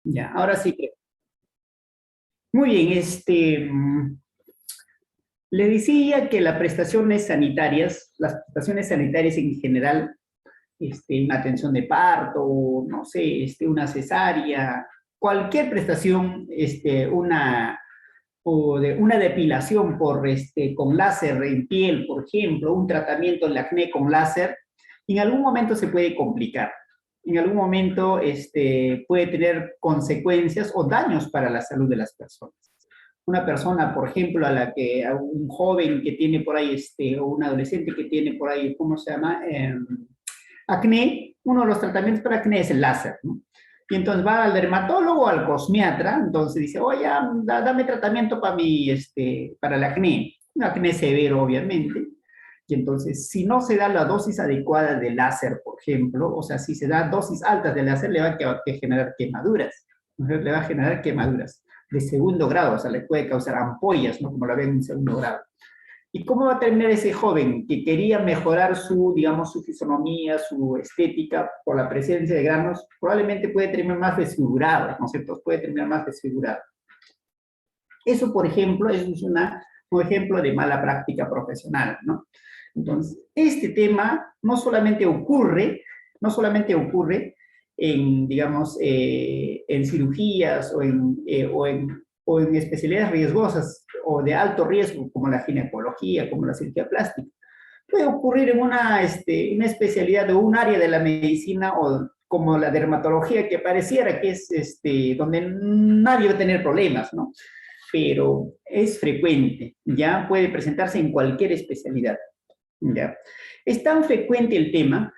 Ya, ahora sí que. Muy bien, le decía que las prestaciones sanitarias en general, una atención de parto, no sé, una cesárea, cualquier prestación, una depilación con láser en piel, por ejemplo, un tratamiento en acné con láser, en algún momento se puede complicar. En algún momento puede tener consecuencias o daños para la salud de las personas. Una persona, por ejemplo, a un joven que tiene por ahí, o un adolescente que tiene por ahí, ¿cómo se llama? Acné, uno de los tratamientos para acné es el láser, ¿no? Y entonces va al dermatólogo, al cosmiatra, entonces dice, oye, dame tratamiento para el acné, un acné severo, obviamente. Y entonces, si no se da la dosis adecuada de láser, por ejemplo, o sea, si se da dosis altas de láser, le va a generar quemaduras, ¿no? Le va a generar quemaduras de segundo grado, o sea, le puede causar ampollas, ¿no? Como la ven en segundo grado. ¿Y cómo va a terminar ese joven que quería mejorar digamos, su fisonomía, su estética por la presencia de granos? Probablemente puede terminar más desfigurado, ¿no es cierto? Puede terminar más desfigurado. Eso, por ejemplo, un ejemplo de mala práctica profesional, ¿no? Entonces, este tema no solamente ocurre en, digamos, en cirugías o en especialidades riesgosas o de alto riesgo, como la ginecología, como la cirugía plástica. Puede ocurrir en una especialidad o un área de la medicina o como la dermatología, que pareciera que es donde nadie va a tener problemas, ¿no? Pero es frecuente, ya puede presentarse en cualquier especialidad. ¿Ya? Es tan frecuente el tema,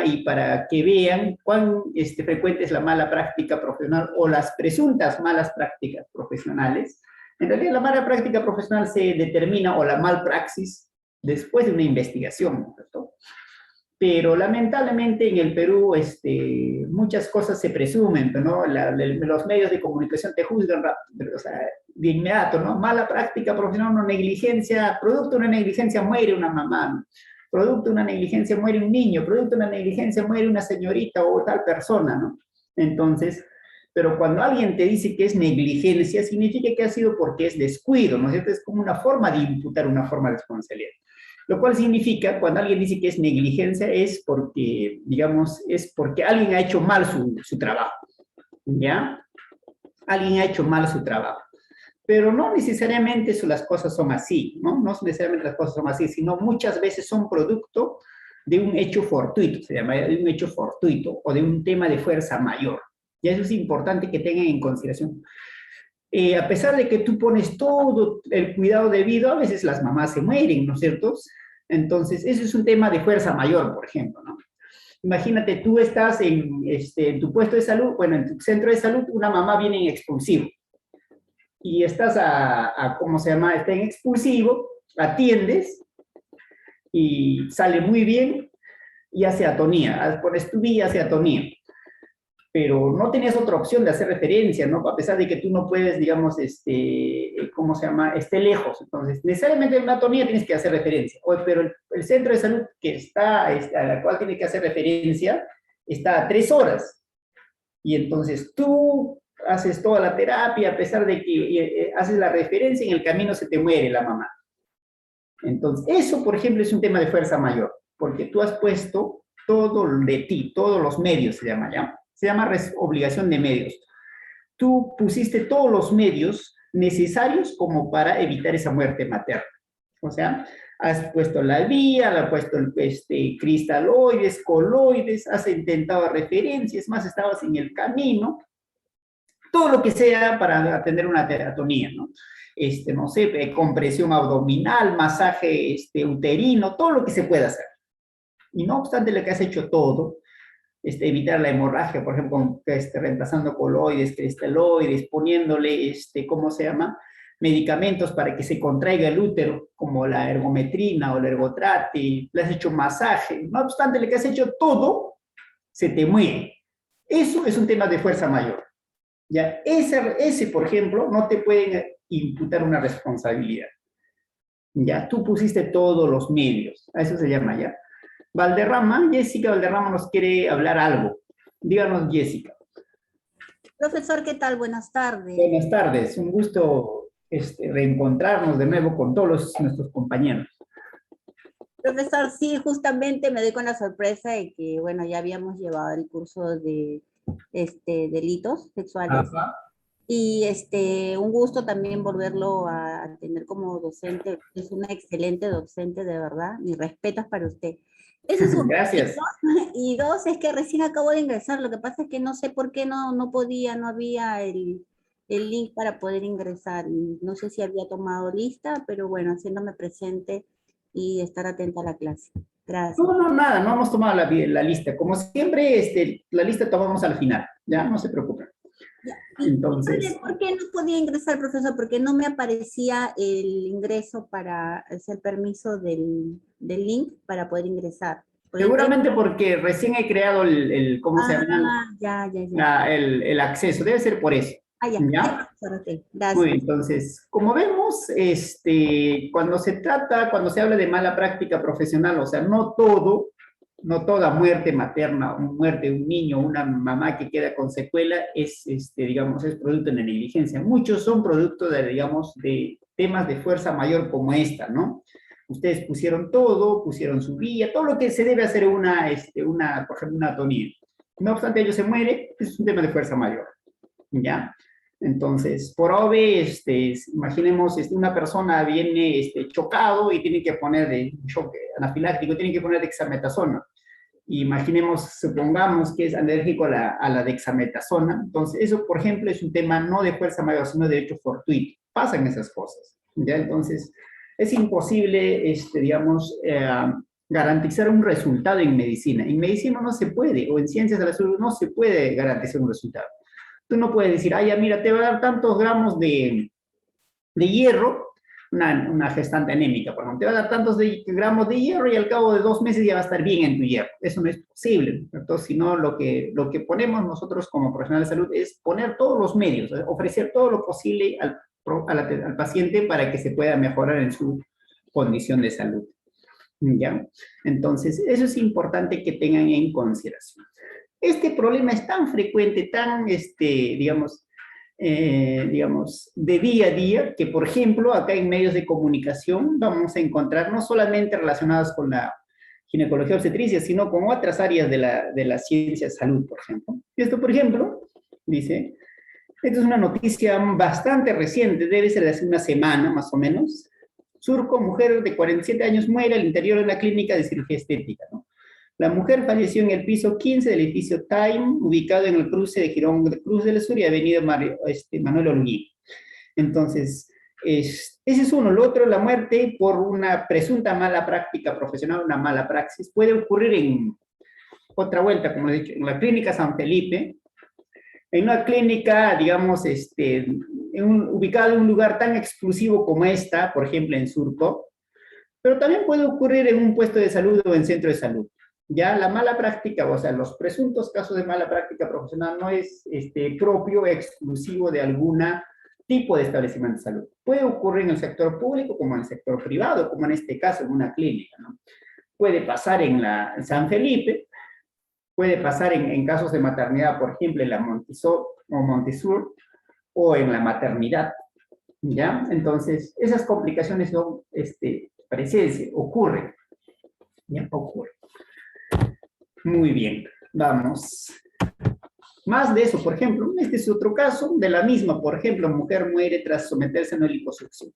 y para que vean cuán frecuente es la mala práctica profesional o las presuntas malas prácticas profesionales, en realidad la mala práctica profesional se determina, o la malpraxis, después de una investigación, ¿no es cierto? Pero lamentablemente en el Perú muchas cosas se presumen, ¿no? Los medios de comunicación te juzgan rápido, o sea, de inmediato, ¿no? Mala práctica profesional, una negligencia, producto de una negligencia muere una mamá, ¿no? Producto de una negligencia muere un niño, producto de una negligencia muere una señorita o tal persona, ¿no? Entonces, pero cuando alguien te dice que es negligencia, significa que ha sido porque es descuido, ¿no es cierto? Es como una forma de imputar una forma de responsabilidad. Lo cual significa, cuando alguien dice que es negligencia, es porque, digamos, es porque alguien ha hecho mal su trabajo, ¿ya? Alguien ha hecho mal su trabajo. Pero no necesariamente las cosas son así, ¿no? No necesariamente las cosas son así, sino muchas veces son producto de un hecho fortuito, se llama, de un hecho fortuito, o de un tema de fuerza mayor. Y eso es importante que tengan en consideración. A pesar de que tú pones todo el cuidado debido, a veces las mamás se mueren, ¿no es cierto? Entonces, eso es un tema de fuerza mayor, por ejemplo, ¿no? Imagínate, tú estás en tu puesto de salud, bueno, en tu centro de salud, una mamá viene en expulsivo y estás ¿cómo se llama? Está en expulsivo, atiendes y sale muy bien y hace atonía, pones tu vía, hace atonía, pero no tenías otra opción de hacer referencia, ¿no? A pesar de que tú no puedes, digamos, ¿cómo se llama? Esté lejos. Entonces, necesariamente en una anatomía tienes que hacer referencia. Pero el centro de salud que está, a la cual tienes que hacer referencia, está a 3 horas. Y entonces tú haces toda la terapia, a pesar de que haces la referencia, en el camino se te muere la mamá. Entonces, eso, por ejemplo, es un tema de fuerza mayor, porque tú has puesto todo de ti, todos los medios se llama, ¿ya? Se llama obligación de medios. Tú pusiste todos los medios necesarios como para evitar esa muerte materna. O sea, has puesto la vía, has puesto cristaloides, coloides, has intentado referencias, más estabas en el camino, todo lo que sea para atender una teratonía, ¿no? No sé, compresión abdominal, masaje uterino, todo lo que se pueda hacer. Y no obstante lo que has hecho todo, evitar la hemorragia, por ejemplo, reemplazando coloides, cristaloides, poniéndole, ¿cómo se llama? Medicamentos para que se contraiga el útero, como la ergometrina o la ergotrate, le has hecho masaje, no obstante lo que has hecho todo, se te muere. Eso es un tema de fuerza mayor. ¿Ya? Ese, por ejemplo, no te pueden imputar una responsabilidad. ¿Ya? Tú pusiste todos los medios, a eso se llama, ¿ya? Jessica Valderrama nos quiere hablar algo. Díganos, Jessica. Profesor, ¿qué tal? Buenas tardes. Buenas tardes, un gusto reencontrarnos de nuevo con todos nuestros compañeros. Profesor, sí, justamente me doy con la sorpresa de que, bueno, ya habíamos llevado el curso de delitos sexuales Ajá. y un gusto también volverlo a tener como docente. Es una excelente docente, de verdad. Mis respetos para usted. Eso es uno. Gracias. Y dos, es que recién acabo de ingresar. Lo que pasa es que no sé por qué no podía, no había el link para poder ingresar. Y no sé si había tomado lista, pero bueno, haciéndome presente y estar atenta a la clase. Gracias. No, no, nada, no hemos tomado la lista. Como siempre, la lista tomamos al final, ya, no se preocupen. Ya. Y Entonces, dígame, ¿por qué no podía ingresar, profesor? Porque no me aparecía el ingreso para hacer permiso del link para poder ingresar. Porque creo. seguramente porque recién he creado ¿cómo se llama? Ah, ya, ya, ya. El acceso, debe ser por eso, Ah, ya. Sí, ¿ya? profesor, ok. Muy bien, Gracias. entonces, como vemos, cuando se habla de mala práctica profesional, o sea, no toda muerte materna, muerte de un niño, una mamá que queda con secuela, digamos, es producto de la negligencia. Muchos son producto de, digamos, de temas de fuerza mayor como esta, ¿no? Ustedes pusieron todo, pusieron su vía, todo lo que se debe hacer por ejemplo, una atonía. No obstante, ello se muere, es un tema de fuerza mayor, ¿ya? Entonces, por OVE, imaginemos, una persona viene chocado y tiene que poner de choque anafiláctico, tiene que poner dexametasona. Imaginemos, supongamos que es alérgico a la dexametasona. Entonces, eso, por ejemplo, es un tema no de fuerza mayor, sino de hecho fortuito. Pasan esas cosas, ¿ya? Entonces, es imposible, digamos, garantizar un resultado en medicina. En medicina no se puede, o en ciencias de la salud no se puede garantizar un resultado. Tú no puedes decir, ah, ya mira, te va a dar tantos gramos de hierro, una gestante anémica, por ejemplo, te va a dar tantos gramos de hierro y al cabo de 2 meses ya va a estar bien en tu hierro. Eso no es posible, ¿cierto? Sino lo que ponemos nosotros como profesionales de salud es poner todos los medios, ofrecer todo lo posible al paciente para que se pueda mejorar en su condición de salud. ¿Ya? Entonces, eso es importante que tengan en consideración. Este problema es tan frecuente, tan, digamos, de día a día, que por ejemplo, acá en medios de comunicación vamos a encontrar no solamente relacionadas con la ginecología obstetricia, sino con otras áreas de la ciencia de salud, por ejemplo. Esto, por ejemplo, dice, esta es una noticia bastante reciente, debe ser de hace una semana más o menos. Surco, mujer de 47 años muere al interior de una clínica de cirugía estética, ¿no? La mujer falleció en el piso 15 del edificio Time, ubicado en el cruce de Girón de Cruz del Sur y Avenida Manuel Holguín. Entonces, ese es uno. Lo otro, la muerte por una presunta mala práctica profesional, una mala praxis, puede ocurrir en otra vuelta, como he dicho, en la clínica San Felipe, en una clínica, digamos, ubicada en un lugar tan exclusivo como esta, por ejemplo, en Surco, pero también puede ocurrir en un puesto de salud o en centro de salud. Ya la mala práctica, o sea, los presuntos casos de mala práctica profesional no es propio, exclusivo de algún tipo de establecimiento de salud. Puede ocurrir en el sector público como en el sector privado, como en este caso en una clínica, ¿no? Puede pasar en San Felipe, puede pasar en casos de maternidad, por ejemplo, en la Montesur o en la maternidad, ¿ya? Entonces, esas complicaciones son, presencia, ocurren, ¿ya? Ocurren. Muy bien, vamos. Más de eso, por ejemplo, este es otro caso de la misma, por ejemplo, mujer muere tras someterse a una liposucción.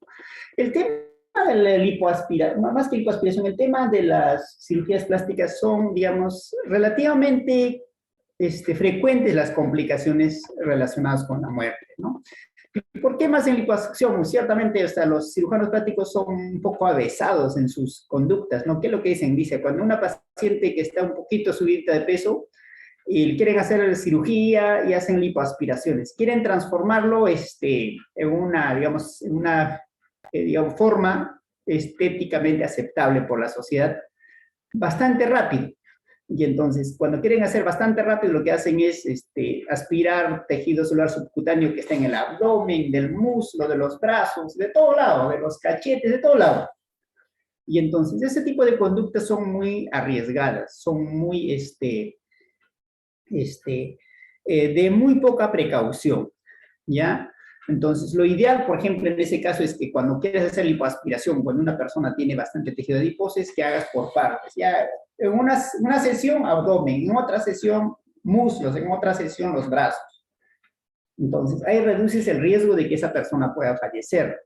El tema de la lipoaspiración, más que lipoaspiración, el tema de las cirugías plásticas son, digamos, relativamente frecuentes las complicaciones relacionadas con la muerte, ¿no? ¿Por qué más en liposucción? Ciertamente, hasta los cirujanos plásticos son un poco avesados en sus conductas, ¿no? ¿Qué es lo que dicen? Dice, cuando una paciente que está un poquito subida de peso y quieren hacer cirugía y hacen lipoaspiraciones, quieren transformarlo en una, digamos, digamos, forma estéticamente aceptable por la sociedad bastante rápido. Y entonces, cuando quieren hacer bastante rápido, lo que hacen es aspirar tejido celular subcutáneo que está en el abdomen, del muslo, de los brazos, de todo lado, de los cachetes, de todo lado. Y entonces, ese tipo de conductas son muy arriesgadas, son muy, de muy poca precaución, ¿ya? Entonces, lo ideal, por ejemplo, en ese caso es que cuando quieres hacer lipoaspiración, cuando una persona tiene bastante tejido adiposo, es que hagas por partes. Ya en una sesión abdomen, en otra sesión muslos, en otra sesión los brazos. Entonces, ahí reduces el riesgo de que esa persona pueda fallecer.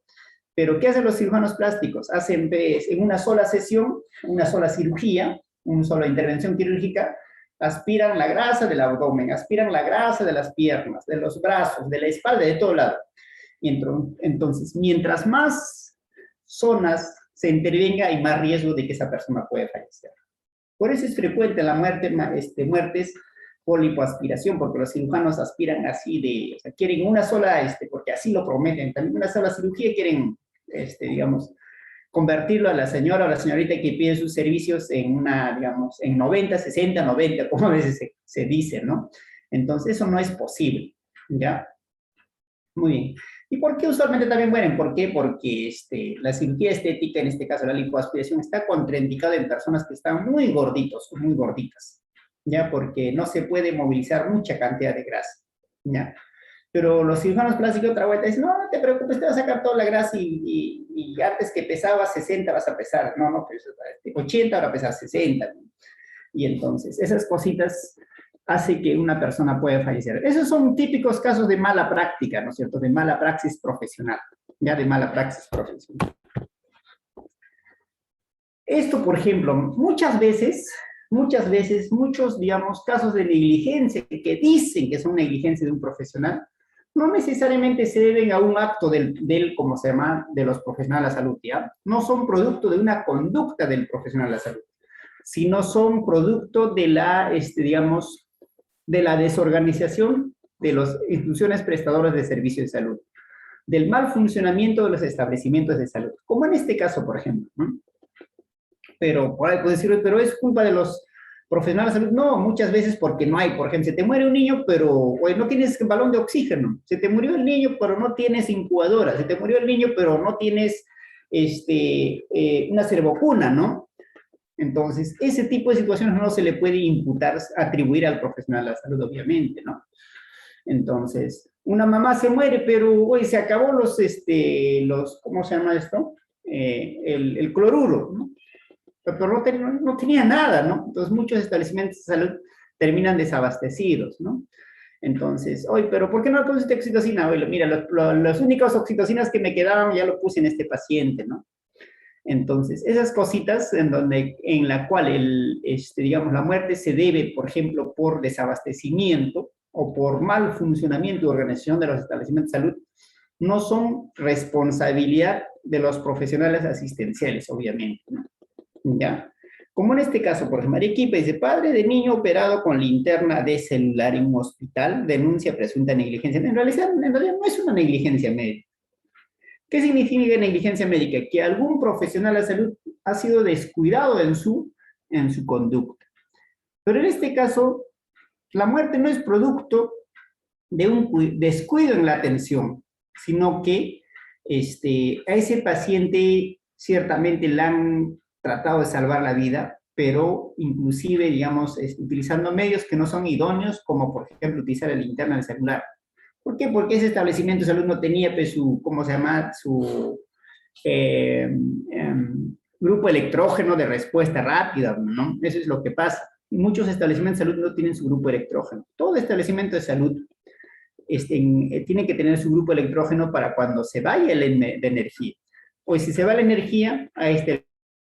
Pero, ¿qué hacen los cirujanos plásticos? Hacen en una sola sesión, una sola cirugía, una sola intervención quirúrgica, aspiran la grasa del abdomen, aspiran la grasa de las piernas, de los brazos, de la espalda, de todo lado. Y entonces, mientras más zonas se intervenga, hay más riesgo de que esa persona pueda fallecer. Por eso es frecuente la muerte, muertes por lipoaspiración, porque los cirujanos aspiran así o sea, quieren una sola, porque así lo prometen, también una sola cirugía, quieren, digamos, convertirlo a la señora o a la señorita que pide sus servicios en digamos, en 90, 60, 90, como a veces se dice, ¿no? Entonces, eso no es posible, ¿ya? Muy bien. ¿Y por qué usualmente también mueren? ¿Por qué? Porque la cirugía estética, en este caso la lipoaspiración, está contraindicada en personas que están muy gorditos o muy gorditas, ¿ya? Porque no se puede movilizar mucha cantidad de grasa, ¿ya? Pero los cirujanos plásticos otra vuelta dicen, no, no te preocupes, te vas a sacar toda la grasa y antes que pesabas 60 vas a pesar, no, pues 80 ahora pesas 60, ¿no? Y entonces esas cositas hace que una persona pueda fallecer. Esos son típicos casos de mala práctica, ¿no es cierto? De mala praxis profesional, ya de mala praxis profesional. Esto, por ejemplo, muchas veces, muchos, digamos, casos de negligencia que dicen que son negligencia de un profesional, no necesariamente se deben a un acto como se llama, de los profesionales de la salud, ¿ya? No son producto de una conducta del profesional de la salud, sino son producto de digamos, de la desorganización de las instituciones prestadoras de servicios de salud, del mal funcionamiento de los establecimientos de salud, como en este caso, por ejemplo, ¿no? Pero por ahí puede decir, pero es culpa de los profesionales de salud. No, muchas veces porque no hay. Por ejemplo, se te muere un niño, pero no tienes balón de oxígeno. Se te murió el niño, pero no tienes incubadora. Se te murió el niño, pero no tienes una servocuna, ¿no? Entonces, ese tipo de situaciones no se le puede imputar, atribuir al profesional de la salud, obviamente, ¿no? Entonces, una mamá se muere, pero hoy se acabó ¿cómo se llama esto? El cloruro, ¿no? Pero no tenía nada, ¿no? Entonces, muchos establecimientos de salud terminan desabastecidos, ¿no? Entonces, oye, pero ¿por qué no le pusiste oxitocina? Oye, mira, las únicas oxitocinas que me quedaban ya lo puse en este paciente, ¿no? Entonces, esas cositas en la cual digamos, la muerte se debe, por ejemplo, por desabastecimiento o por mal funcionamiento y organización de los establecimientos de salud, no son responsabilidad de los profesionales asistenciales, obviamente, ¿no? ¿Ya? Como en este caso, por ejemplo, Arequipa dice, padre de niño operado con linterna de celular en un hospital, denuncia presunta negligencia. En realidad no es una negligencia médica. ¿Qué significa negligencia médica? Que algún profesional de la salud ha sido descuidado en su conducta. Pero en este caso, la muerte no es producto de un descuido en la atención, sino que a ese paciente ciertamente le han tratado de salvar la vida, pero inclusive, digamos, utilizando medios que no son idóneos, como por ejemplo utilizar el linterna del celular. ¿Por qué? Porque ese establecimiento de salud no tenía pues, ¿cómo se llama? Su grupo electrógeno de respuesta rápida, ¿no? Eso es lo que pasa. Y muchos establecimientos de salud no tienen su grupo electrógeno. Todo establecimiento de salud tiene que tener su grupo electrógeno para cuando se vaya de energía. O si se va la energía, a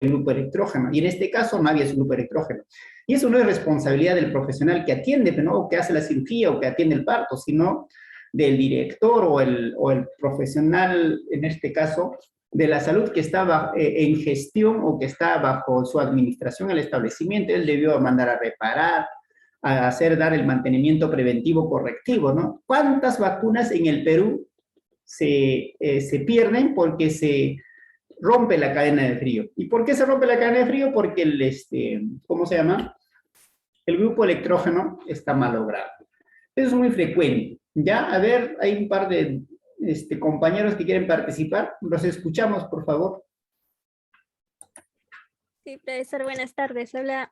grupo electrógeno. Y en este caso no había su grupo electrógeno. Y eso no es responsabilidad del profesional que atiende, ¿no? O que hace la cirugía o que atiende el parto, sino del director o el profesional, en este caso, de la salud que estaba en gestión o que está bajo su administración el establecimiento. Él debió mandar a reparar, a dar el mantenimiento preventivo correctivo, ¿no? ¿Cuántas vacunas en el Perú se pierden porque se rompe la cadena de frío? ¿Y por qué se rompe la cadena de frío? Porque ¿cómo se llama? El grupo electrógeno está malogrado. Eso es muy frecuente. Ya, a ver, hay un par de compañeros que quieren participar. Los escuchamos, por favor. Sí, profesor, buenas tardes. Habla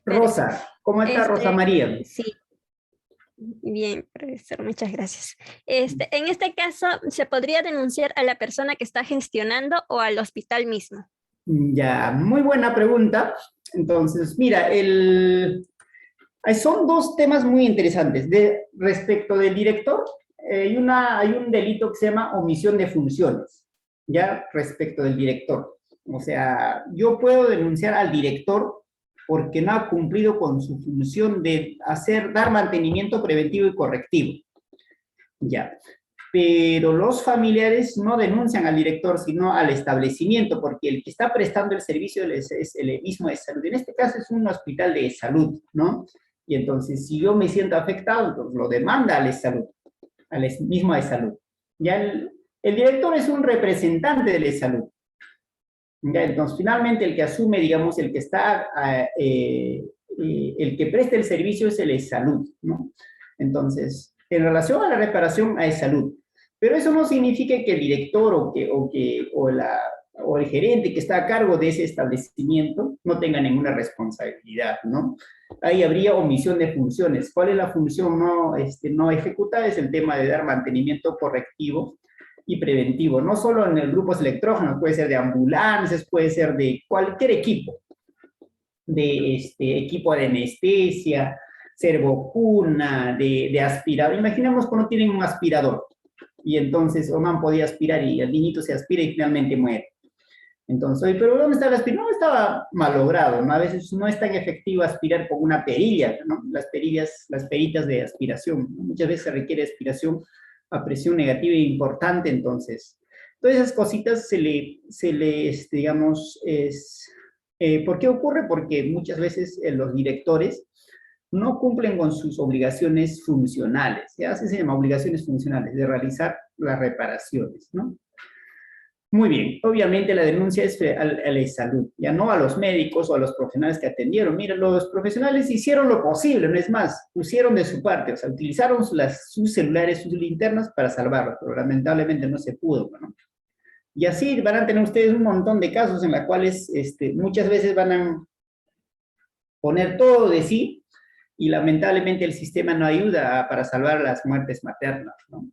Rosa, ¿cómo está Rosa María? Sí. Bien, profesor, muchas gracias. En este caso, ¿se podría denunciar a la persona que está gestionando o al hospital mismo? Ya, muy buena pregunta. Entonces, mira, son dos temas muy interesantes. Respecto del director, hay un delito que se llama omisión de funciones, ya respecto del director. O sea, yo puedo denunciar al director porque no ha cumplido con su función de dar mantenimiento preventivo y correctivo. Ya. Pero los familiares no denuncian al director, sino al establecimiento, porque el que está prestando el servicio es el mismo de salud. En este caso es un hospital de salud, ¿no? Y entonces, si yo me siento afectado, entonces lo demanda al salud, al mismo de salud. Ya el director es un representante del salud. Ya, entonces, finalmente, el que asume, digamos, el que presta el servicio es el salud, ¿no? Entonces, en relación a la reparación, hay salud. Pero eso no significa que el director o el gerente que está a cargo de ese establecimiento no tenga ninguna responsabilidad, ¿no? Ahí habría omisión de funciones. ¿Cuál es la función no ejecutada? Es el tema de dar mantenimiento correctivo y preventivo, no solo en el grupos electrógenos, puede ser de ambulancias, puede ser de cualquier equipo, de equipo de anestesia, servocuna, de aspirador. Imaginemos cuando tienen un aspirador y entonces Oman podía aspirar y el niñito se aspira y finalmente muere. Entonces, oye, pero ¿dónde está el aspirador? No, estaba malogrado, ¿no? A veces no es tan efectivo aspirar con una perilla, ¿no? Las peritas de aspiración, ¿no? Muchas veces se requiere aspiración a presión negativa e importante, entonces. Todas esas cositas digamos, ¿por qué ocurre? Porque muchas veces los directores no cumplen con sus obligaciones funcionales, ¿ya? Así se llama, obligaciones funcionales, de realizar las reparaciones, ¿no? Muy bien, obviamente la denuncia es a la salud, ya no a los médicos o a los profesionales que atendieron. Mira, los profesionales hicieron lo posible, no es más, pusieron de su parte, o sea, utilizaron sus celulares, sus linternas para salvarlos, pero lamentablemente no se pudo, ¿no? Y así van a tener ustedes un montón de casos en los cuales muchas veces van a poner todo de sí y lamentablemente el sistema no ayuda para salvar las muertes maternas, ¿no?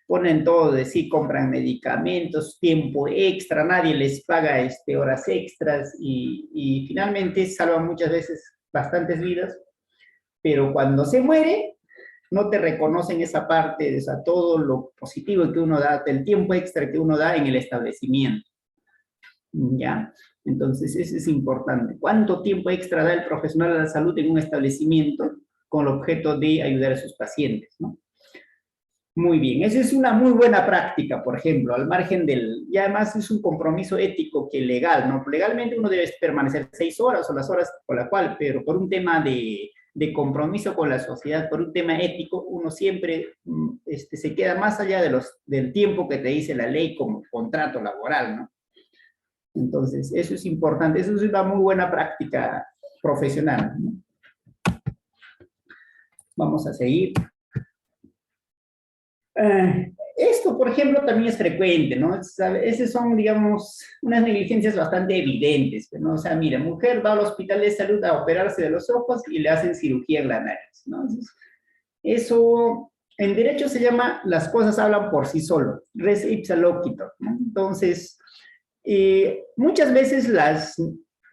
Ponen todo de sí, compran medicamentos, tiempo extra, nadie les paga horas extras y finalmente salvan muchas veces bastantes vidas, pero cuando se muere, no te reconocen esa parte, o sea, todo lo positivo que uno da, el tiempo extra que uno da en el establecimiento. ¿Ya? Entonces, eso es importante. ¿Cuánto tiempo extra da el profesional de la salud en un establecimiento con el objeto de ayudar a sus pacientes, ¿no? Muy bien, esa es una muy buena práctica, por ejemplo, al margen y además es un compromiso ético que legal, ¿no? Legalmente uno debe permanecer 6 horas o las horas por la cual, pero por un tema de compromiso con la sociedad, por un tema ético, uno siempre se queda más allá del tiempo que te dice la ley como contrato laboral, ¿no? Entonces, eso es importante, eso es una muy buena práctica profesional, ¿no? Vamos a seguir. Esto, por ejemplo, también es frecuente, ¿no? Esas son, digamos, unas negligencias bastante evidentes, ¿no? O sea, mira, mujer va al hospital de salud a operarse de los ojos y le hacen cirugía en la nariz, ¿no? Entonces, eso, en derecho se llama, las cosas hablan por sí solo, res ipsa loquitur, ¿no? Entonces, muchas veces las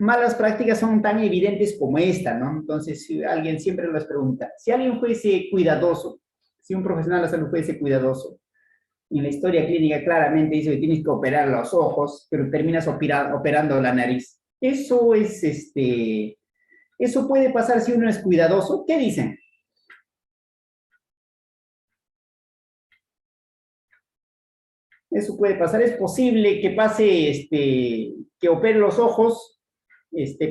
malas prácticas son tan evidentes como esta, ¿no? Entonces, si alguien siempre nos pregunta, si alguien fuese cuidadoso, si un profesional de la salud fuese cuidadoso, en la historia clínica claramente dice que tienes que operar los ojos, pero terminas operando la nariz. Eso eso puede pasar si uno es cuidadoso. ¿Qué dicen? Eso puede pasar. Es posible que pase, que opere los ojos,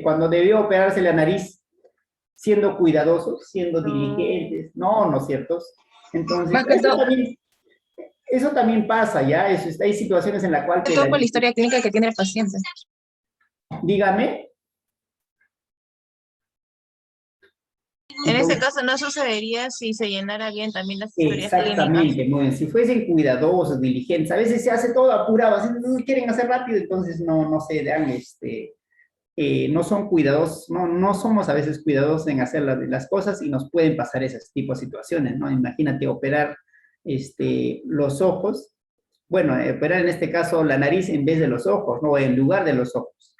cuando debió operarse la nariz, siendo cuidadosos, siendo diligentes. No, ¿no es cierto? Entonces, eso también pasa, ¿ya? Hay situaciones en las cuales... Todo por la historia clínica que tiene el paciente. Dígame. En ese caso no sucedería si se llenara bien también las historias clínicas. Exactamente, muy bien. Si fuesen cuidadosos, diligentes, a veces se hace todo apurado, así quieren hacer rápido, entonces no se dan no son cuidadosos, no somos a veces cuidadosos en hacer las cosas y nos pueden pasar ese tipo de situaciones, ¿no? Imagínate operar los ojos, bueno, operar en este caso la nariz en vez de los ojos, ¿no? En lugar de los ojos.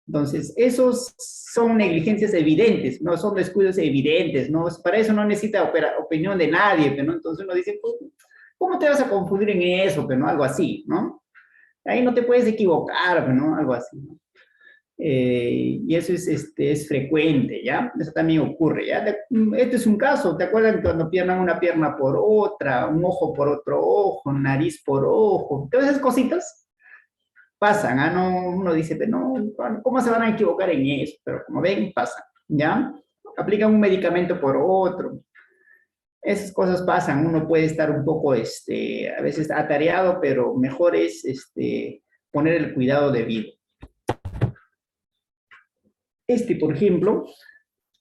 Entonces, esos son negligencias evidentes, no son descuidos evidentes, ¿no? Para eso no necesita opinión de nadie, pero, ¿no? Entonces uno dice, ¿cómo te vas a confundir en eso? Pero no, algo así, ¿no? Ahí no te puedes equivocar, ¿no? Algo así, ¿no? Y eso es frecuente, ¿ya? Eso también ocurre, ¿ya? Este es un caso, ¿te acuerdan cuando pierdan una pierna por otra, un ojo por otro ojo, nariz por ojo? Todas esas cositas pasan, ¿ah? No, uno dice, pero no, ¿cómo se van a equivocar en eso? Pero como ven, pasan, ¿ya? Aplican un medicamento por otro. Esas cosas pasan, uno puede estar un poco, a veces atareado, pero mejor es, poner el cuidado debido. Por ejemplo,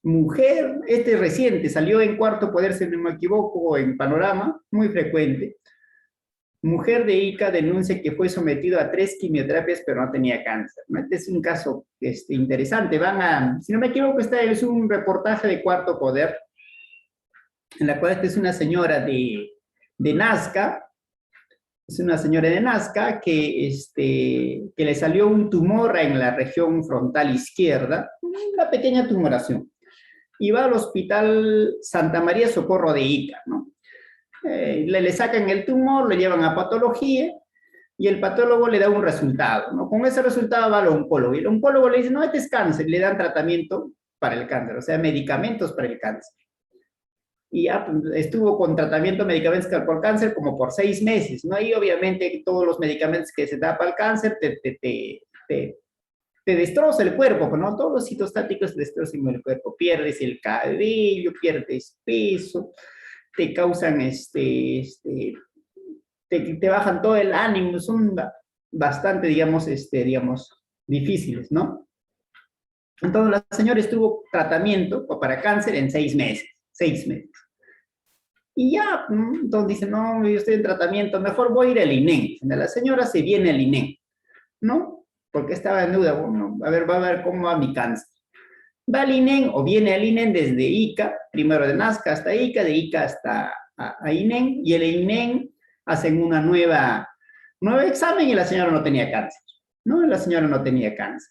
mujer, reciente, salió en Cuarto Poder, si no me equivoco, en Panorama, muy frecuente. Mujer de Ica denuncia que fue sometido a 3 quimioterapias, pero no tenía cáncer, ¿no? Este es un caso interesante. Si no me equivoco, es un reportaje de Cuarto Poder, en la cual esta es una señora de Nazca, que le salió un tumor en la región frontal izquierda, una pequeña tumoración, y va al Hospital Santa María Socorro de Ica, ¿no? Le sacan el tumor, le llevan a patología, y el patólogo le da un resultado, ¿no? Con ese resultado va al oncólogo, y el oncólogo le dice, no, este es cáncer, le dan tratamiento para el cáncer, o sea, medicamentos para el cáncer. Y ya estuvo con tratamiento de medicamentos por cáncer como por 6 meses, ¿no? Y obviamente todos los medicamentos que se da para el cáncer te destroza el cuerpo, ¿no? Todos los citostáticos te destrozan el cuerpo, pierdes el cabello, pierdes peso, te causan, te bajan todo el ánimo, son bastante, digamos, difíciles, ¿no? Entonces la señora estuvo tratamiento para cáncer en 6 meses, 6 meses. Y ya, entonces dice, no, yo estoy en tratamiento, mejor voy a ir al INEN. La señora se viene al INEN, ¿no? Porque estaba en duda, bueno, va a ver cómo va mi cáncer. Va al INEN o viene al INEN desde Ica, primero de Nazca hasta Ica, de Ica hasta a INEN, y el INEN hacen una nueva examen y la señora no tenía cáncer, ¿no? La señora no tenía cáncer.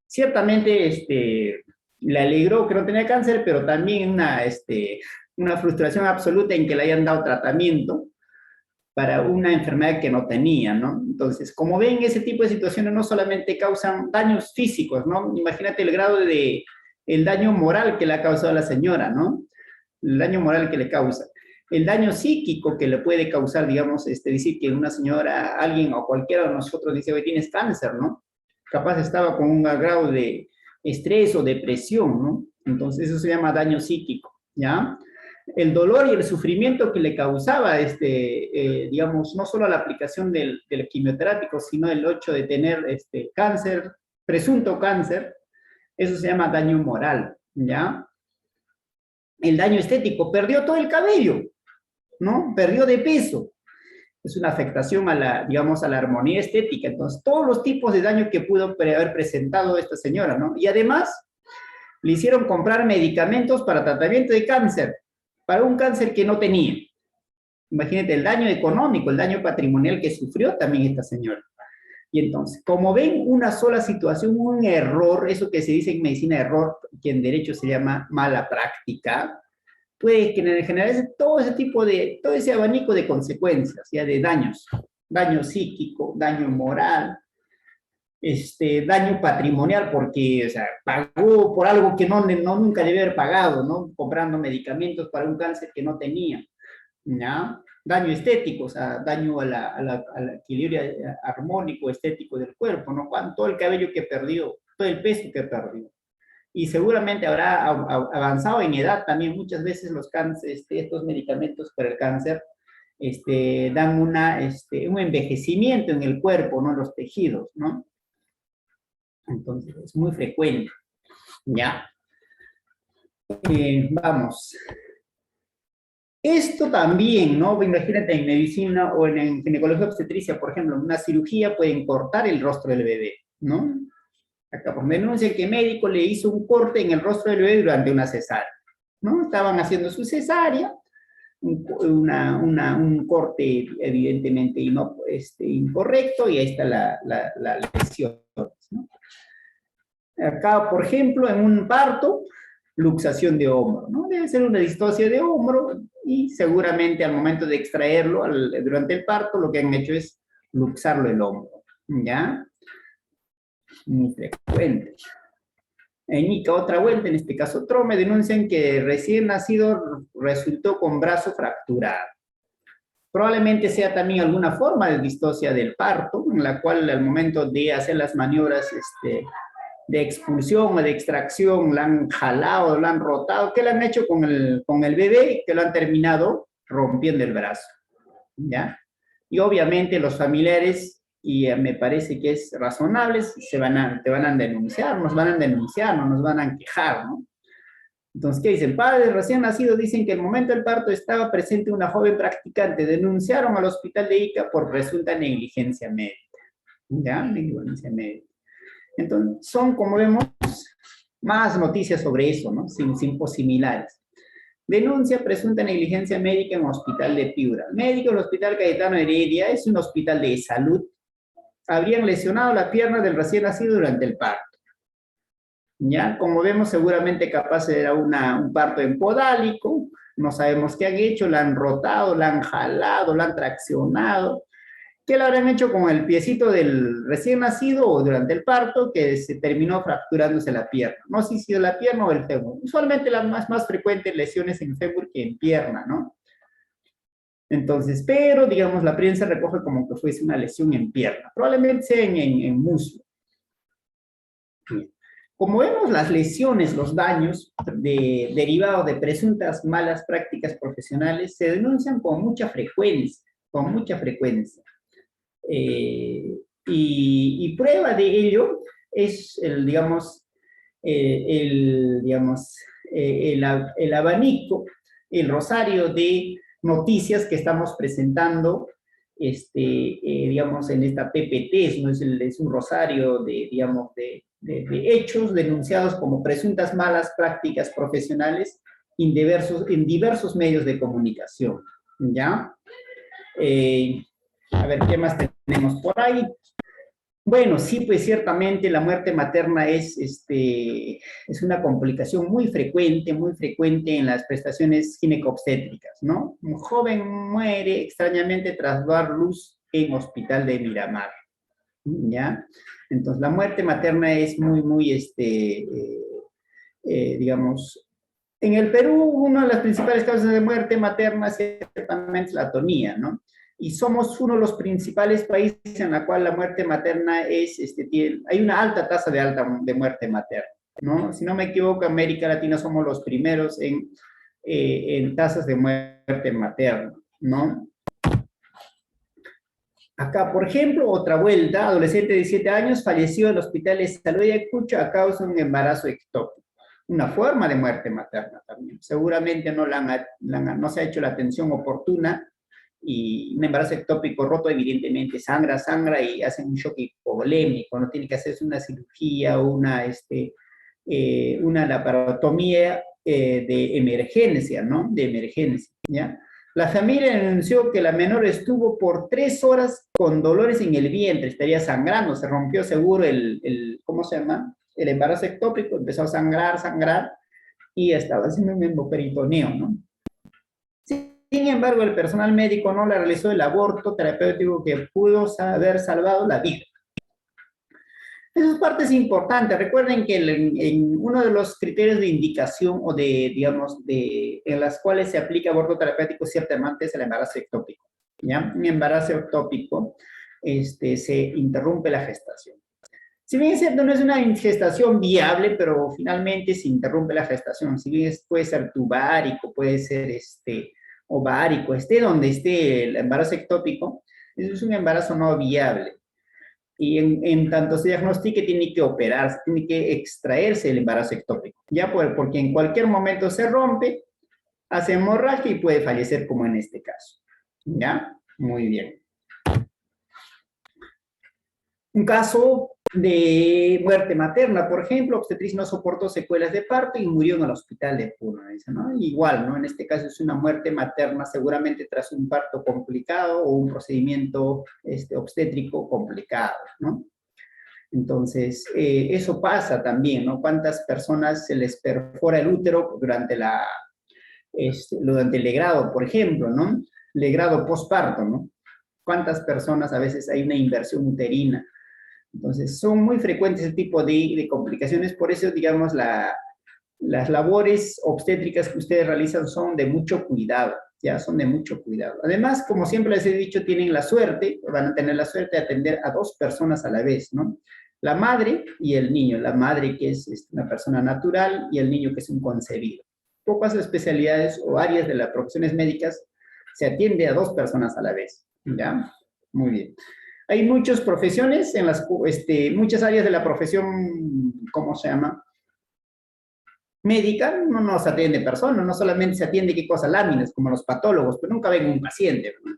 Ciertamente, le alegró que no tenía cáncer, pero también una frustración absoluta en que le hayan dado tratamiento para una enfermedad que no tenía, ¿no? Entonces, como ven, ese tipo de situaciones no solamente causan daños físicos, ¿no? Imagínate el grado el daño moral que le ha causado a la señora, ¿no? El daño moral que le causa. El daño psíquico que le puede causar, digamos, decir que una señora, alguien o cualquiera de nosotros dice, oye, tienes cáncer, ¿no? Capaz estaba con un grado de estrés o depresión, ¿no? Entonces, eso se llama daño psíquico, ¿ya? El dolor y el sufrimiento que le causaba, digamos, no solo la aplicación del quimioterápico, sino el hecho de tener cáncer, presunto cáncer, eso se llama daño moral, ¿ya? El daño estético, perdió todo el cabello, ¿no? Perdió de peso. Es una afectación digamos, a la armonía estética. Entonces, todos los tipos de daño que pudo haber presentado esta señora, ¿no? Y además, le hicieron comprar medicamentos para tratamiento de cáncer, para un cáncer que no tenía. Imagínate el daño económico, el daño patrimonial que sufrió también esta señora. Y entonces, como ven, una sola situación, un error, eso que se dice en medicina error, que en derecho se llama mala práctica, puede generar todo ese abanico de consecuencias, ya de daños, daño psíquico, daño moral, daño patrimonial, porque, o sea, pagó por algo que nunca debe haber pagado, ¿no? Comprando medicamentos para un cáncer que no tenía, ¿ya? Daño estético, o sea, daño al equilibrio armónico, estético del cuerpo, ¿no? Todo el cabello que perdió, todo el peso que perdió. Y seguramente habrá avanzado en edad también. Muchas veces estos medicamentos para el cáncer dan un envejecimiento en el cuerpo, ¿no? En los tejidos, ¿no? Entonces, es muy frecuente, ¿ya? Vamos. Esto también, ¿no? Imagínate en medicina o en ginecología obstetricia, por ejemplo, en una cirugía pueden cortar el rostro del bebé, ¿no? Acá pues denuncia que el médico le hizo un corte en el rostro del bebé durante una cesárea, ¿no? Estaban haciendo su cesárea, un corte evidentemente incorrecto, y ahí está la lesión, ¿no? Acá, por ejemplo, en un parto, luxación de hombro, ¿no? Debe ser una distocia de hombro, y seguramente al momento de extraerlo, durante el parto, lo que han hecho es luxarlo el hombro, ¿ya? Muy frecuente. En Ica, otra vuelta, en este caso Trome, denuncian que recién nacido resultó con brazo fracturado. Probablemente sea también alguna forma de distocia del parto, en la cual al momento de hacer las maniobras de expulsión o de extracción la han jalado, la han rotado, que lo han hecho con el bebé, que lo han terminado rompiendo el brazo, ¿ya? Y obviamente los familiares, y me parece que es razonable, te van a denunciar, nos van a denunciar, no nos van a quejar, ¿no? Entonces, ¿qué dicen? Padres recién nacidos dicen que en el momento del parto estaba presente una joven practicante. Denunciaron al hospital de Ica por presunta negligencia médica. ¿Ya? Negligencia médica. Entonces, son, como vemos, más noticias sobre eso, ¿no? Simpos similares. Denuncia presunta negligencia médica en hospital de Piura. Médico del Hospital Cayetano Heredia es un hospital de salud. Habrían lesionado la pierna del recién nacido durante el parto. ¿Ya? Como vemos, seguramente capaz era un parto empodálico, no sabemos qué han hecho, la han rotado, la han jalado, la han traccionado. ¿Qué lo habrán hecho con el piecito del recién nacido o durante el parto que se terminó fracturándose la pierna? No sé si ha sido la pierna o el fémur. Usualmente las más frecuentes lesiones en fémur que en pierna, ¿no? Entonces, pero digamos, la prensa recoge como que fuese una lesión en pierna. Probablemente sea en muslo. Bien. Como vemos, las lesiones, los daños derivados de presuntas malas prácticas profesionales se denuncian con mucha frecuencia, y prueba de ello es el abanico, el rosario de noticias que estamos presentando, digamos, en esta PPT, ¿no? Es un rosario de hechos denunciados como presuntas malas prácticas profesionales en diversos medios de comunicación, ¿ya? A ver, ¿qué más tenemos por ahí? Bueno, sí, pues ciertamente la muerte materna es una complicación muy frecuente en las prestaciones ginecobstétricas, ¿no? Un joven muere extrañamente tras dar luz en hospital de Miramar, ¿ya? Entonces, la muerte materna es muy, digamos, en el Perú, una de las principales causas de muerte materna ciertamente es la atonía, ¿no? Y somos uno de los principales países en la cual la muerte materna hay una alta tasa de muerte materna, ¿no? Si no me equivoco, América Latina somos los primeros en tasas de muerte materna, ¿no? Acá, por ejemplo, otra vuelta, adolescente de 17 años falleció en el Hospital de Salud de Ayacucho a causa de un embarazo ectópico. Una forma de muerte materna también. Seguramente no se ha hecho la atención oportuna, y un embarazo ectópico roto evidentemente sangra y hace un shock hipovolémico, no tiene que hacerse una cirugía o una laparotomía de emergencia, ¿no? De emergencia, ¿ya? La familia denunció que la menor estuvo por 3 horas con dolores en el vientre, estaría sangrando, se rompió seguro ¿cómo se llama? El embarazo ectópico, empezó a sangrar, y estaba haciendo un emboperitoneo, ¿no? Sin embargo, el personal médico no le realizó el aborto terapéutico que pudo haber salvado la vida. Esa parte es importante. Recuerden que en uno de los criterios de indicación o en las cuales se aplica aborto terapéutico ciertamente es el embarazo ectópico, ¿ya? En embarazo ectópico se interrumpe la gestación. Si bien es cierto, no es una gestación viable, pero finalmente se interrumpe la gestación. Si bien puede ser tubárico, puede ser ovárico, donde esté el embarazo ectópico, es un embarazo no viable. Y en tanto se diagnostique, tiene que operarse, tiene que extraerse el embarazo ectópico, ya porque en cualquier momento se rompe, hace hemorragia y puede fallecer, como en este caso. ¿Ya? Muy bien. Un caso de muerte materna, por ejemplo, obstetriz no soportó secuelas de parto y murió en el hospital de Puno, ¿no? Igual, ¿no? En este caso es una muerte materna seguramente tras un parto complicado o un procedimiento obstétrico complicado, ¿no? Entonces, eso pasa también, ¿no? ¿Cuántas personas se les perfora el útero durante durante el legrado, por ejemplo, ¿no? Legrado postparto, ¿no? ¿Cuántas personas a veces hay una inversión uterina? Entonces, son muy frecuentes ese tipo de complicaciones, por eso, digamos, las labores obstétricas que ustedes realizan son de mucho cuidado, ya son de mucho cuidado. Además, como siempre les he dicho, tienen la suerte, van a tener la suerte de atender a 2 personas a la vez, ¿no? La madre y el niño, la madre que es una persona natural y el niño que es un concebido. Pocas especialidades o áreas de las profesiones médicas se atiende a 2 personas a la vez, ¿ya? Muy bien. Hay muchas profesiones, en las, muchas áreas de la profesión, ¿cómo se llama? Médica, no se atiende personas, no solamente se atiende, ¿qué cosa? Láminas, como los patólogos, pero nunca ven un paciente, ¿no?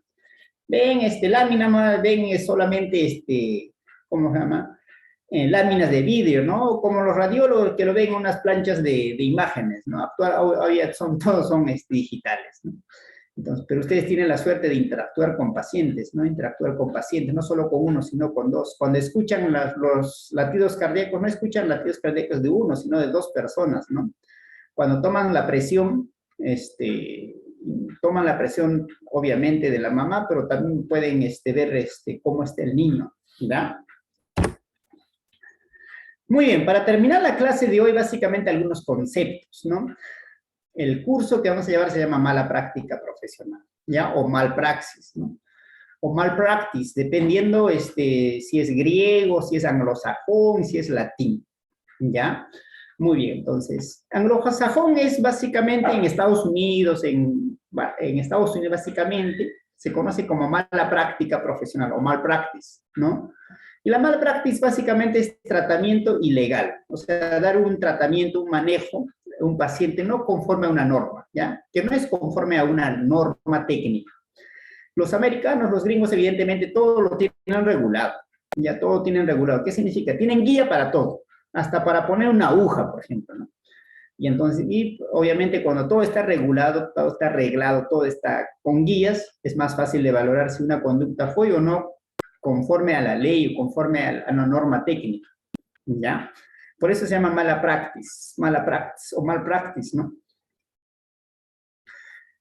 Ven láminas, ven solamente, ¿cómo se llama? Láminas de vidrio, ¿no? Como los radiólogos que lo ven en unas planchas de imágenes, ¿no? Hoy todos son digitales, ¿no? Entonces, pero ustedes tienen la suerte de interactuar con pacientes, ¿no? Interactuar con pacientes, no solo con uno, sino con 2. Cuando escuchan los latidos cardíacos, no escuchan latidos cardíacos de uno, sino de 2 personas, ¿no? Cuando toman la presión, toman la presión, obviamente, de la mamá, pero también pueden ver cómo está el niño, ¿verdad? Muy bien, para terminar la clase de hoy, básicamente algunos conceptos, ¿no? El curso que vamos a llevar se llama Mala Práctica Profesional, ¿ya? O Malpraxis, ¿no? O Malpractice, dependiendo si es griego, si es anglosajón, si es latín, ¿ya? Muy bien, entonces, anglosajón es básicamente en Estados Unidos, en Estados Unidos básicamente se conoce como mala práctica profesional o malpractice, ¿no? Y la malpractice básicamente es tratamiento ilegal, o sea, dar un tratamiento, un manejo a un paciente no conforme a una norma, ¿ya? Que no es conforme a una norma técnica. Los americanos, los gringos, evidentemente, todo lo tienen regulado, ya todo tienen regulado. ¿Qué significa? Tienen guía para todo, hasta para poner una aguja, por ejemplo, ¿no? Y entonces, obviamente cuando todo está regulado, todo está arreglado, todo está con guías, es más fácil de valorar si una conducta fue o no conforme a la ley o conforme a la norma técnica, ¿ya? Por eso se llama mala praxis o malpractice, ¿no?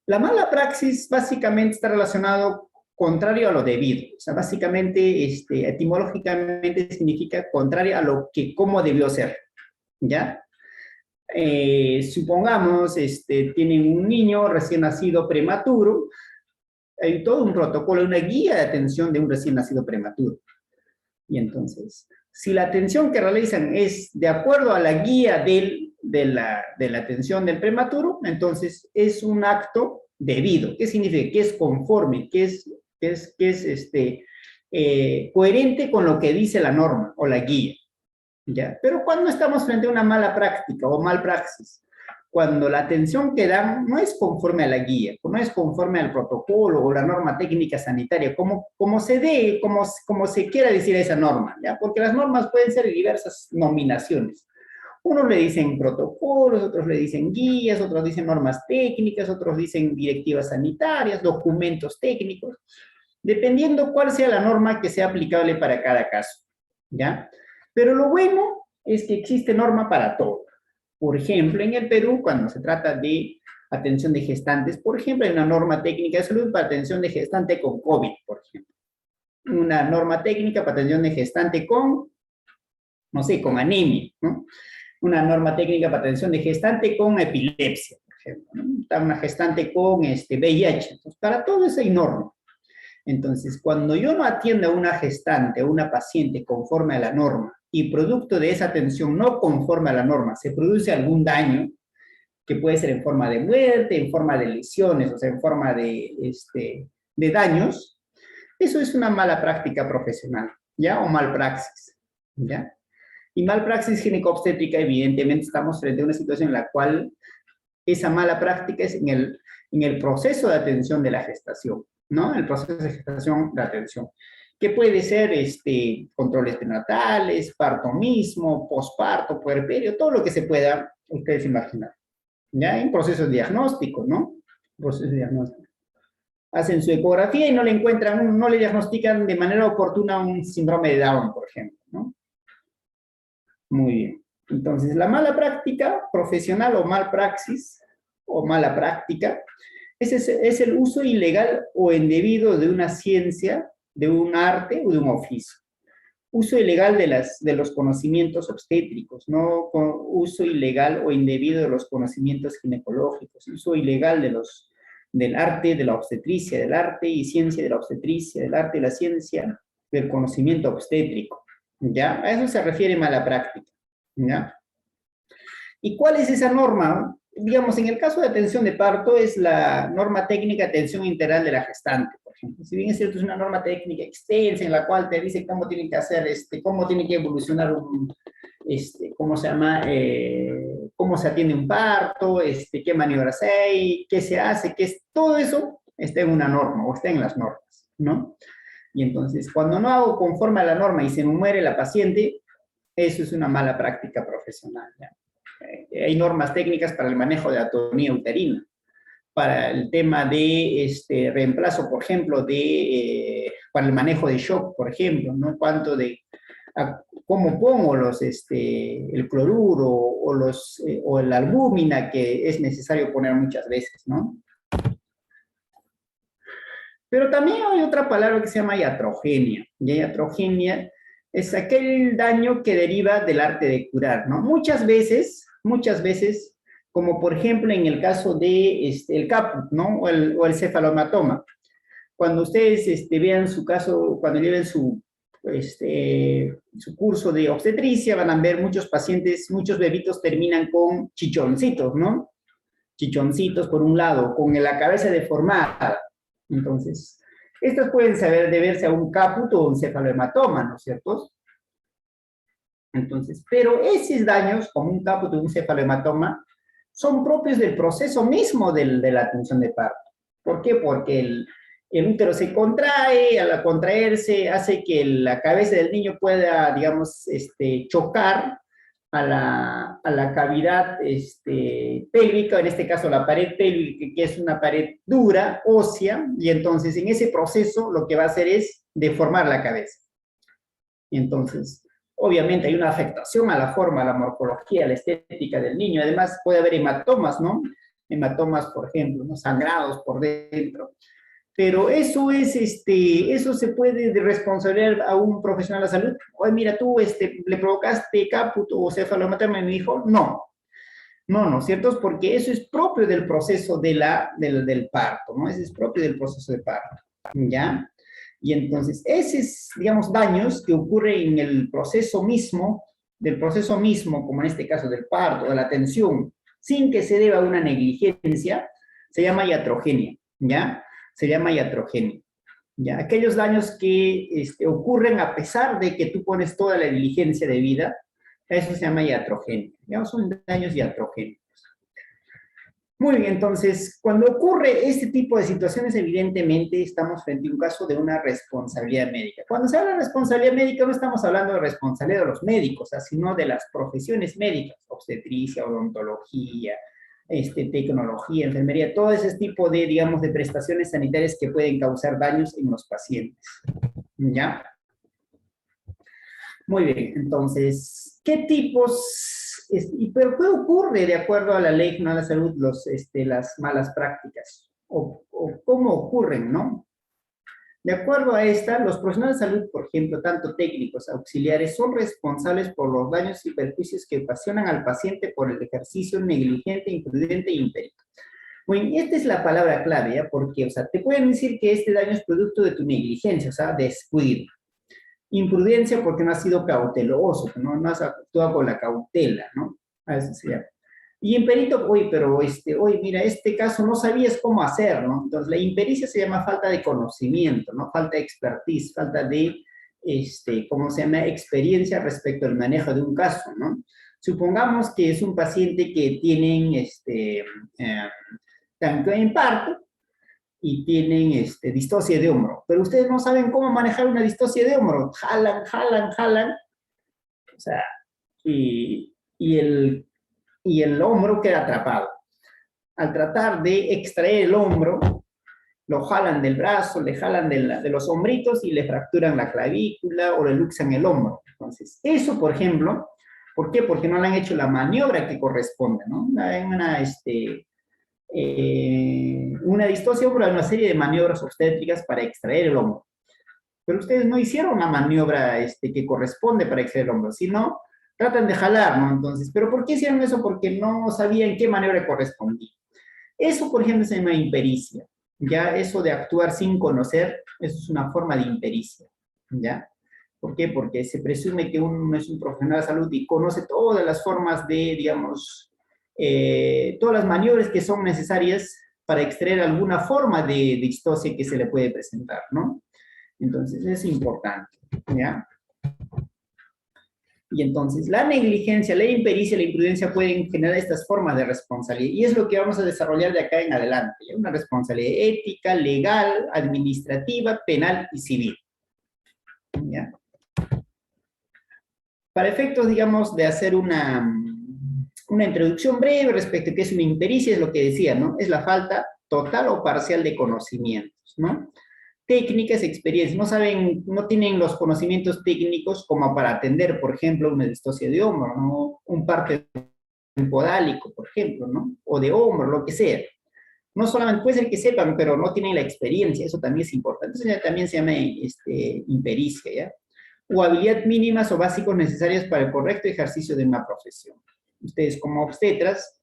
La mala praxis básicamente está relacionado contrario a lo debido, o sea, básicamente, etimológicamente significa contrario a lo que como debió ser, ¿ya? Supongamos, tienen un niño recién nacido prematuro, hay todo un protocolo, una guía de atención de un recién nacido prematuro. Y entonces, si la atención que realizan es de acuerdo a la guía de la atención del prematuro, entonces es un acto debido. ¿Qué significa? Que es conforme, que es coherente con lo que dice la norma o la guía, ¿ya? Pero cuando estamos frente a una mala práctica o malpraxis, cuando la atención que dan no es conforme a la guía, no es conforme al protocolo o la norma técnica sanitaria, como se quiera decir esa norma, ¿ya? Porque las normas pueden ser diversas nominaciones. Unos le dicen protocolos, otros le dicen guías, otros dicen normas técnicas, otros dicen directivas sanitarias, documentos técnicos, dependiendo cuál sea la norma que sea aplicable para cada caso, ¿ya? Pero lo bueno es que existe norma para todo. Por ejemplo, en el Perú, cuando se trata de atención de gestantes, por ejemplo, hay una norma técnica de salud para atención de gestante con COVID, por ejemplo. Una norma técnica para atención de gestante con, no sé, con anemia, ¿no? Una norma técnica para atención de gestante con epilepsia, por ejemplo, ¿no? Una gestante con VIH. Entonces, para todo eso hay norma. Entonces, cuando yo no atiendo a una gestante o una paciente conforme a la norma y producto de esa atención no conforme a la norma se produce algún daño, que puede ser en forma de muerte, en forma de lesiones, o sea, en forma de daños, eso es una mala práctica profesional, ¿ya? O malpraxis, ¿ya? Y malpraxis ginecobstétrica, evidentemente, estamos frente a una situación en la cual esa mala práctica es en el proceso de atención de la gestación, ¿no? El proceso de gestación de atención. que puede ser controles prenatales, parto mismo, posparto, puerperio, todo lo que se pueda ustedes imaginar. ¿Ya? En procesos diagnósticos, ¿no? Procesos diagnósticos. Hacen su ecografía y no le encuentran, no le diagnostican de manera oportuna un síndrome de Down, por ejemplo, ¿no? Muy bien. Entonces, la mala práctica profesional o malpraxis, o mala práctica, es el uso ilegal o indebido de una ciencia, de un arte o de un oficio. Uso ilegal de los conocimientos obstétricos, no uso ilegal o indebido de los conocimientos ginecológicos, uso ilegal del arte, de la obstetricia, del arte y ciencia de la obstetricia, del arte y la ciencia del conocimiento obstétrico, ¿ya? A eso se refiere mala práctica, ¿ya? ¿Y cuál es esa norma? Digamos, en el caso de atención de parto es la norma técnica de atención integral de la gestante, por ejemplo. Si bien es cierto, es una norma técnica extensa en la cual te dice cómo tiene que hacer, cómo tiene que evolucionar ¿cómo se llama? Cómo se atiende un parto, qué maniobras hay, qué se hace, todo eso está en una norma o está en las normas, ¿no? Y entonces, cuando no hago conforme a la norma y se me muere la paciente, eso es una mala práctica profesional, ¿ya? Hay normas técnicas para el manejo de anatomía uterina, para el tema de reemplazo, por ejemplo, para el manejo de shock, por ejemplo, ¿no? Cómo pongo el cloruro o la albúmina que es necesario poner muchas veces, ¿no? Pero también hay otra palabra que se llama iatrogenia. Y iatrogenia es aquel daño que deriva del arte de curar, ¿no? Muchas veces, como por ejemplo en el caso de el caput, ¿no? O el cefalomatoma. Cuando ustedes vean su caso, cuando lleven su curso de obstetricia, van a ver muchos pacientes, muchos bebitos terminan con chichoncitos, ¿no? Chichoncitos por un lado, con la cabeza deformada. Entonces, estos pueden deberse a un caput o un cefalohematoma, ¿no es cierto? Entonces, pero esos daños, como un caput o un cefalohematoma, son propios del proceso mismo de la atención de parto. ¿Por qué? Porque el útero se contrae, al contraerse hace que la cabeza del niño pueda, digamos, chocar a la cavidad pélvica, en este caso la pared pélvica, que es una pared dura, ósea, y entonces en ese proceso lo que va a hacer es deformar la cabeza. Y entonces, obviamente hay una afectación a la forma, a la morfología, a la estética del niño. Además puede haber hematomas, ¿no? Hematomas, por ejemplo, ¿no? Sangrados por dentro. Pero eso eso se puede responsabilizar a un profesional de la salud. Oye, mira, tú le provocaste caput o cefalomatoma a mi hijo. No, ¿cierto? Porque eso es propio del proceso del parto, ¿no? Eso es propio del proceso de parto, ¿ya? Y entonces, esos, digamos, daños que ocurren en el proceso mismo, como en este caso del parto, de la atención, sin que se deba a una negligencia, se llama iatrogenia, ¿ya? Se llama iatrogenia, ¿ya? Aquellos daños que ocurren a pesar de que tú pones toda la diligencia de vida, eso se llama iatrogenia, ¿ya? Son daños iatrogénicos. Muy bien, entonces, cuando ocurre este tipo de situaciones, evidentemente estamos frente a un caso de una responsabilidad médica. Cuando se habla de responsabilidad médica, no estamos hablando de responsabilidad de los médicos, sino de las profesiones médicas, obstetricia, odontología, tecnología, enfermería, todo ese tipo de, digamos, de prestaciones sanitarias que pueden causar daños en los pacientes. ¿Ya? Muy bien, entonces, ¿qué tipos... pero qué ocurre de acuerdo a la Ley General de la Salud las malas prácticas? O cómo ocurren, ¿no? De acuerdo a esta, los profesionales de salud, por ejemplo, tanto técnicos, auxiliares, son responsables por los daños y perjuicios que ocasionan al paciente por el ejercicio negligente, imprudente e imperito. Bueno, esta es la palabra clave, ¿ya? Porque, o sea, te pueden decir que este daño es producto de tu negligencia, o sea, descuido. Imprudencia porque no has sido cauteloso, no has actuado con la cautela, ¿no? A eso se llama. Y imperito, mira, este caso no sabías cómo hacer, ¿no? Entonces, la impericia se llama falta de conocimiento, ¿no? Falta de expertise, falta de, ¿cómo se llama? Experiencia respecto al manejo de un caso, ¿no? Supongamos que es un paciente que tienen, tanto en parto, y tienen distocia de hombro, pero ustedes no saben cómo manejar una distocia de hombro, jalan, jalan, jalan, o sea, y el hombro queda atrapado. Al tratar de extraer el hombro, lo jalan del brazo, le jalan de los hombritos y le fracturan la clavícula o le luxan el hombro. Entonces, eso, por ejemplo, ¿por qué? Porque no le han hecho la maniobra que corresponde, ¿no? Una distocia hombro hay una serie de maniobras obstétricas para extraer el hombro. Pero ustedes no hicieron la maniobra que corresponde para extraer el hombro, sino tratan de jalar, ¿no? Entonces, ¿pero por qué hicieron eso? Porque no sabían qué maniobra correspondía. Eso, por ejemplo, se llama impericia. Ya eso de actuar sin conocer, eso es una forma de impericia. ¿Ya? ¿Por qué? Porque se presume que uno es un profesional de salud y conoce todas las formas de, digamos, todas las maniobras que son necesarias para extraer alguna forma de distocia que se le puede presentar, ¿no? Entonces, es importante, ¿ya? Y entonces, la negligencia, la impericia, la imprudencia pueden generar estas formas de responsabilidad. Y es lo que vamos a desarrollar de acá en adelante. ¿Ya? Una responsabilidad ética, legal, administrativa, penal y civil. ¿Ya? Para efectos, digamos, de hacer una introducción breve respecto a qué es una impericia, es lo que decía, ¿no? Es la falta total o parcial de conocimientos, ¿no? Técnicas, experiencias, no tienen los conocimientos técnicos como para atender, por ejemplo, una distocia de hombro, ¿no? Un parto podálico, por ejemplo, ¿no? O de hombro, lo que sea. No solamente puede ser que sepan, pero no tienen la experiencia, eso también es importante. Eso ya también se llama impericia, ¿ya? O habilidad mínimas o básicos necesarias para el correcto ejercicio de una profesión. Ustedes como obstetras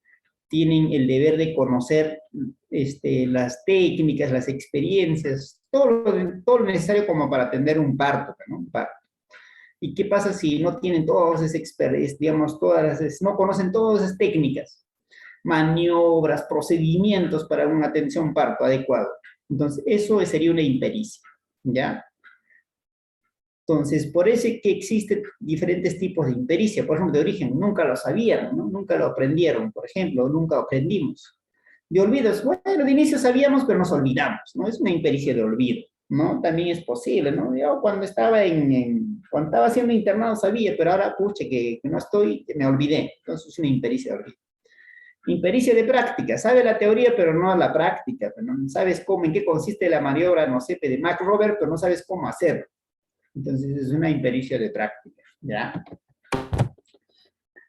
tienen el deber de conocer las técnicas, las experiencias, todo lo necesario como para atender un parto, ¿no? Un parto. ¿Y qué pasa si no tienen todas esas experiencias, digamos, no conocen todas esas técnicas, maniobras, procedimientos para una atención parto adecuado? Entonces, eso sería una impericia, ¿ya? Entonces, por eso es que existen diferentes tipos de impericia. Por ejemplo, de origen, nunca lo sabían, ¿no? Nunca lo aprendieron, por ejemplo, nunca aprendimos. De olvidos, bueno, de inicio sabíamos, pero nos olvidamos, ¿no? Es una impericia de olvido, ¿no? También es posible, ¿no? Yo cuando estaba cuando estaba haciendo internado sabía, pero ahora, pucha, que no estoy, que me olvidé. Entonces es una impericia de olvido. Impericia de práctica, sabe la teoría, pero no la práctica, ¿no? Sabes cómo, en qué consiste la maniobra, no sé, de McRobert, pero no sabes cómo hacerlo. Entonces es una impericia de práctica, ¿ya?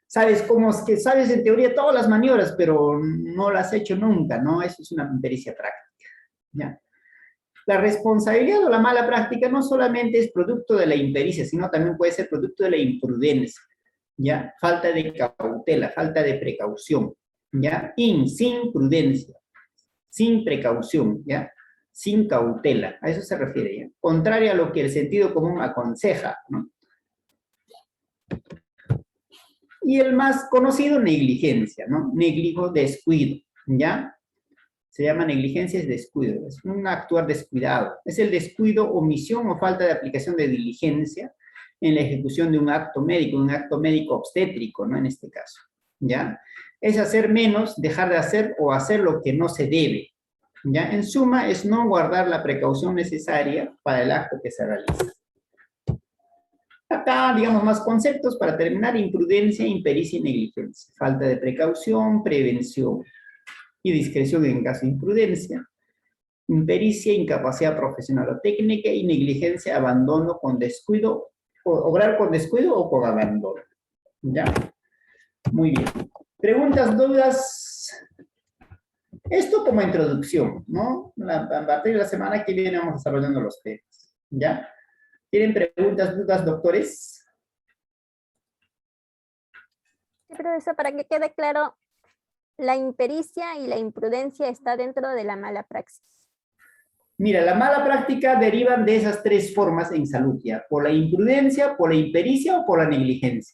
Sabes cómo es que sabes en teoría todas las maniobras, pero no las has hecho nunca, ¿no? Eso es una impericia práctica, ¿ya? La responsabilidad o la mala práctica no solamente es producto de la impericia, sino también puede ser producto de la imprudencia, ¿ya? Falta de cautela, falta de precaución, ¿ya? Sin prudencia, sin precaución, ¿ya? Sin cautela, a eso se refiere, ¿ya? Contrario a lo que el sentido común aconseja, ¿no? Y el más conocido, negligencia, ¿no? Negligo, descuido, ¿ya? Se llama negligencia, es descuido, es un actuar descuidado. Es el descuido, omisión o falta de aplicación de diligencia en la ejecución de un acto médico obstétrico, ¿no? En este caso, ¿ya? Es hacer menos, dejar de hacer o hacer lo que no se debe, ¿ya? En suma, es no guardar la precaución necesaria para el acto que se realiza. Acá, digamos, más conceptos para terminar: imprudencia, impericia y negligencia. Falta de precaución, prevención y discreción en caso de imprudencia. Impericia, incapacidad profesional o técnica, y negligencia, abandono con descuido, obrar con descuido o con abandono. ¿Ya? Muy bien. ¿Preguntas, dudas? Esto como introducción, ¿no? A partir de la semana que viene vamos desarrollando los temas. ¿Ya? ¿Tienen preguntas, dudas, doctores? Sí, profesor, para que quede claro, la impericia y la imprudencia está dentro de la mala praxis. Mira, la mala práctica derivan de esas tres formas en salud, ¿ya? Por la imprudencia, por la impericia o por la negligencia.